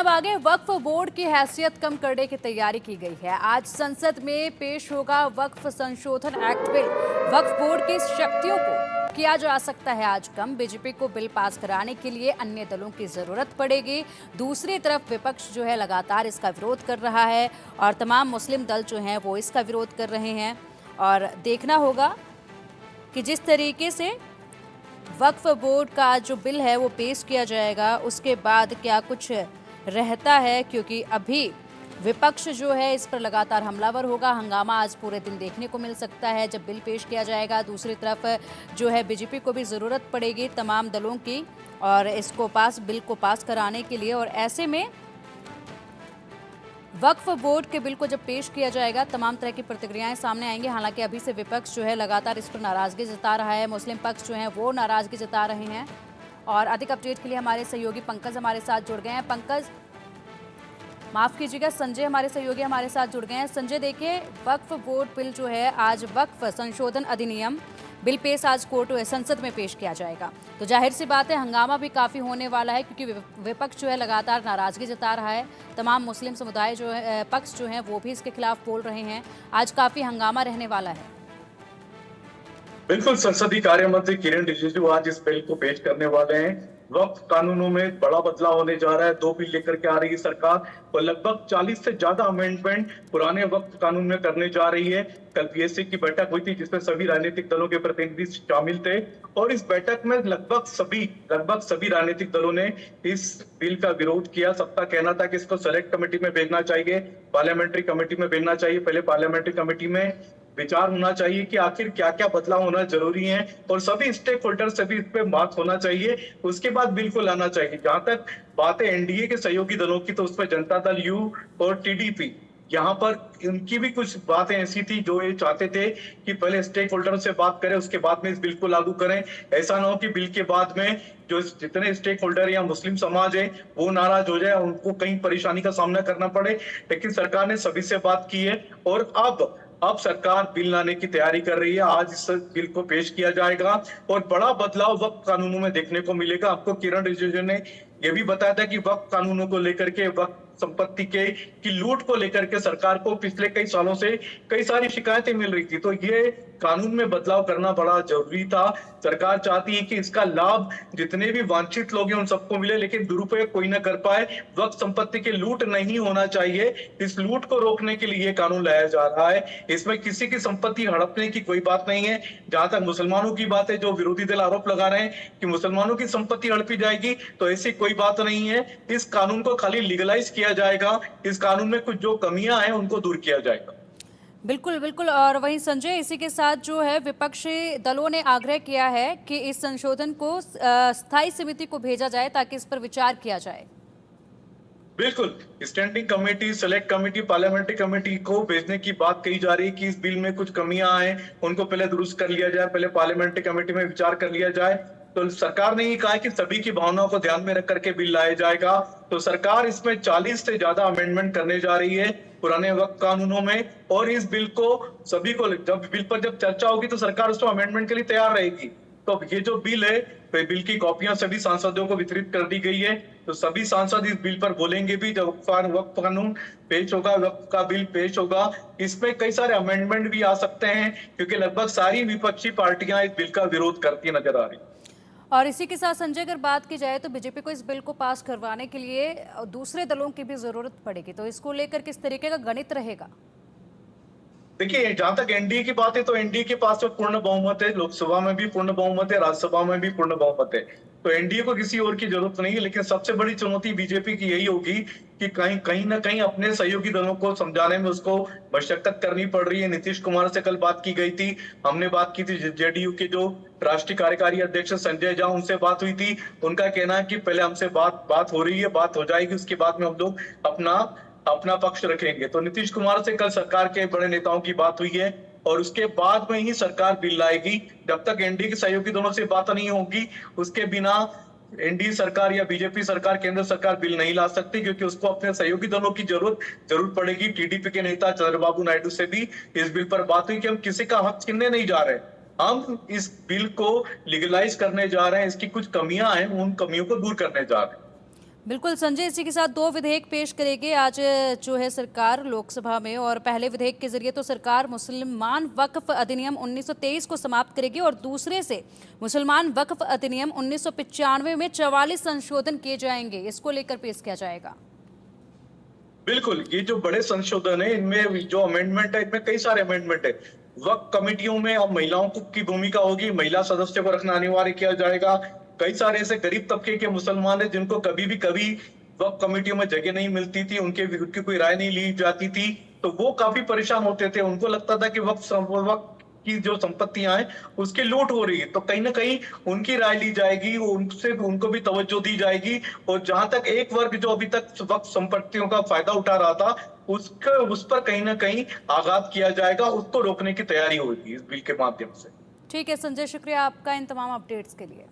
अब आगे वक्फ बोर्ड की हैसियत कम करने की तैयारी की गई है। आज संसद में पेश होगा वक्फ संशोधन एक्ट बिल। वक्फ बोर्ड की शक्तियों को किया जा सकता है आज कम। बीजेपी को बिल पास कराने के लिए अन्य दलों की जरूरत पड़ेगी। दूसरी तरफ विपक्ष जो है लगातार इसका विरोध कर रहा है और तमाम मुस्लिम दल जो हैं वो इसका विरोध कर रहे हैं। और देखना होगा कि जिस तरीके से वक्फ बोर्ड का जो बिल है वो पेश किया जाएगा उसके बाद क्या कुछ रहता है, क्योंकि अभी विपक्ष जो है इस पर लगातार हमलावर होगा। हंगामा आज पूरे दिन देखने को मिल सकता है जब बिल पेश किया जाएगा। दूसरी तरफ जो है बीजेपी को भी ज़रूरत पड़ेगी तमाम दलों की और इसको बिल को पास कराने के लिए। और ऐसे में वक्फ बोर्ड के बिल को जब पेश किया जाएगा तमाम तरह की प्रतिक्रियाएं सामने आएंगी। हालांकि अभी से विपक्ष जो है लगातार इस पर नाराजगी जता रहा है, मुस्लिम पक्ष जो है वो नाराजगी जता रहे हैं। और अधिक अपडेट के लिए हमारे सहयोगी पंकज हमारे साथ जुड़ गए हैं। पंकज, माफ कीजिएगा, संजय हमारे सहयोगी हमारे साथ जुड़ गए हैं। संजय, देखिए वक्फ बोर्ड बिल जो है आज वक्फ संशोधन अधिनियम बिल पेश आज संसद में पेश किया जाएगा, तो जाहिर सी बात है हंगामा भी काफ़ी होने वाला है, क्योंकि विपक्ष जो है लगातार नाराजगी जता रहा है। तमाम मुस्लिम समुदाय जो है पक्ष जो है वो भी इसके खिलाफ बोल रहे हैं। आज काफ़ी हंगामा रहने वाला है। बिल्कुल, संसदीय कार्य मंत्री किरण रिजिजू आज इस बिल को पेश करने वाले हैं। वक्फ कानूनों में बड़ा बदलाव होने जा रहा है। 2 बिल लेकर के आ रही है सरकार और लगभग 40 से ज्यादा अमेंडमेंट पुराने वक्फ कानून में करने जा रही है। कल पीएससी की बैठक हुई थी जिसमें सभी राजनीतिक दलों के प्रतिनिधि शामिल थे और इस बैठक में लगभग सभी राजनीतिक दलों ने इस बिल का विरोध किया। सबका कहना था कि इसको सेलेक्ट कमेटी में भेजना चाहिए, पार्लियामेंट्री कमेटी में भेजना चाहिए। पहले पार्लियामेंट्री कमेटी में विचार होना चाहिए कि आखिर क्या क्या बदलाव होना जरूरी है और सभी स्टेक होल्डर से भी इस पे बात होना चाहिए, उसके बाद बिल को लाना चाहिए। जहां तक बात है एनडीए के सहयोगी दलों की, तो उस पर जनता दल यू और टीडीपी, यहाँ पर इनकी भी कुछ बातें ऐसी थी जो ये चाहते थे कि पहले स्टेक होल्डर से बात करें उसके बाद में इस बिल को लागू करें। ऐसा ना हो कि बिल के बाद में जो जितने स्टेक होल्डर या मुस्लिम समाज है वो नाराज हो जाए, उनको कहीं परेशानी का सामना करना पड़े। लेकिन सरकार ने सभी से बात की है और अब सरकार बिल लाने की तैयारी कर रही है। आज इस बिल को पेश किया जाएगा और बड़ा बदलाव वक्फ कानूनों में देखने को मिलेगा। आपको किरण रिजिजू ने यह भी बताया था कि वक्फ कानूनों को लेकर के, वक्फ संपत्ति की लूट को लेकर के सरकार को पिछले कई सालों से कई सारी शिकायतें मिल रही थी, तो ये कानून में बदलाव करना बड़ा जरूरी था। सरकार चाहती है कि इसका लाभ जितने भी वांछित लोग हैं उन सबको मिले, लेकिन दुरुपयोग कोई ना कर पाए। वक्फ संपत्ति की लूट नहीं होना चाहिए, इस लूट को रोकने के लिए कानून लाया जा रहा है। इसमें किसी की संपत्ति हड़पने की कोई बात नहीं है। जहां तक मुसलमानों की बात है, जो विरोधी दल आरोप लगा रहे हैं कि मुसलमानों की संपत्ति हड़पी जाएगी, तो ऐसी कोई बात नहीं है। इस कानून को खाली लीगलाइज किया जाएगा, इस कानून में कुछ जो कमियां हैं उनको दूर किया जाएगा। बिल्कुल बिल्कुल। और वहीं संजय, इसी के साथ जो है विपक्षी दलों ने आग्रह किया है कि इस संशोधन को स्थायी समिति को भेजा जाए ताकि इस पर विचार किया जाए। बिल्कुल, standing committee, select committee, parliamentary committee को भेजने की बात कही जा रही है कि इस बिल में कुछ कमियां आए उनको पहले दुरुस्त कर लिया जाए, पहले पार्लियामेंट्री कमेटी में विचार कर लिया जाए। तो सरकार ने ये कहा है कि सभी की भावनाओं को ध्यान में रख करके बिल लाया जाएगा। तो सरकार इसमें 40 से ज्यादा अमेंडमेंट करने जा रही है पुराने वक्फ कानूनों में और इस बिल को सभी को जब चर्चा होगी तो सरकार उसको अमेंडमेंट के लिए तैयार रहेगी। तो ये जो बिल है, बिल की कॉपियां सभी सांसदों को वितरित कर दी गई है, तो सभी सांसद इस बिल पर बोलेंगे भी। जब वक्फ कानून पेश होगा, वक्फ का बिल पेश होगा, इसमें कई सारे अमेंडमेंट भी आ सकते हैं क्योंकि लगभग सारी विपक्षी पार्टियां इस बिल का विरोध करती नजर आ रही। और इसी के साथ संजय, अगर बात की जाए तो बीजेपी को इस बिल को पास करवाने के लिए दूसरे दलों की भी जरूरत पड़ेगी, तो इसको लेकर किस तरीके का गणित रहेगा? देखिए, जहां तक एनडीए की बात है तो एनडीए के पास तो पूर्ण बहुमत है, लोकसभा में भी पूर्ण बहुमत है, राज्यसभा में भी पूर्ण बहुमत है, तो एनडीए को किसी और की जरूरत नहीं है। लेकिन सबसे बड़ी चुनौती बीजेपी की यही होगी कि कहीं ना कहीं अपने सहयोगी दलों को समझाने में उसको मशक्कत करनी पड़ रही है। नीतीश कुमार से कल बात की गई थी, हमने बात की थी जेडीयू के जो राष्ट्रीय कार्यकारी अध्यक्ष संजय झा, उनसे बात हुई थी। उनका कहना है कि पहले हमसे बात हो रही है, बात हो जाएगी, उसके बाद में हम लोग अपना पक्ष रखेंगे। तो नीतीश कुमार से कल सरकार के बड़े नेताओं की बात हुई है और उसके बाद में ही सरकार बिल लाएगी। जब तक एनडीए के सहयोगी दोनों से बात नहीं होगी, उसके बिना एनडीए सरकार या बीजेपी सरकार, केंद्र सरकार बिल नहीं ला सकती, क्योंकि उसको अपने सहयोगी दलों की जरूर पड़ेगी। टीडीपी के नेता चंद्रबाबू नायडू से भी इस बिल पर बात हुई कि हम किसी का हक छीनने नहीं जा रहे, हम इस बिल को लीगलाइज करने जा रहे हैं। इसकी कुछ कमियां हैं, उन कमियों को दूर करने जा रहे हैं। बिल्कुल संजय, इसी के साथ दो विधेयक पेश करेगी आज जो है सरकार लोकसभा में। और पहले विधेयक के जरिए तो सरकार मुसलमान वक्फ अधिनियम 1923 को समाप्त करेगी और दूसरे से मुसलमान वक्फ अधिनियम 1995 में 44 संशोधन किए जाएंगे। इसको लेकर पेश किया जाएगा। बिल्कुल, ये जो बड़े संशोधन है, इनमें जो अमेंडमेंट है, इनमें कई सारे अमेंडमेंट है। वक्फ कमेटियों में अब महिलाओं की भूमिका होगी, महिला सदस्य को रखना अनिवार्य किया जाएगा। कई सारे ऐसे गरीब तबके के मुसलमान है जिनको कभी वक्फ कमेटियों में जगह नहीं मिलती थी, उनकी कोई राय नहीं ली जाती थी, तो वो काफी परेशान होते थे। उनको लगता था कि वक्फ की जो संपत्तियां हैं उसकी लूट हो रही है, तो कहीं ना कहीं उनकी राय ली जाएगी, उनसे उनको भी तवज्जो दी जाएगी। और जहां तक एक वर्ग जो अभी तक वक्फ संपत्तियों का फायदा उठा रहा था, उस पर कहीं ना कहीं आघात किया जाएगा, उसको रोकने की तैयारी होगी इस बिल के माध्यम से। ठीक है संजय, शुक्रिया आपका इन तमाम अपडेट्स के लिए।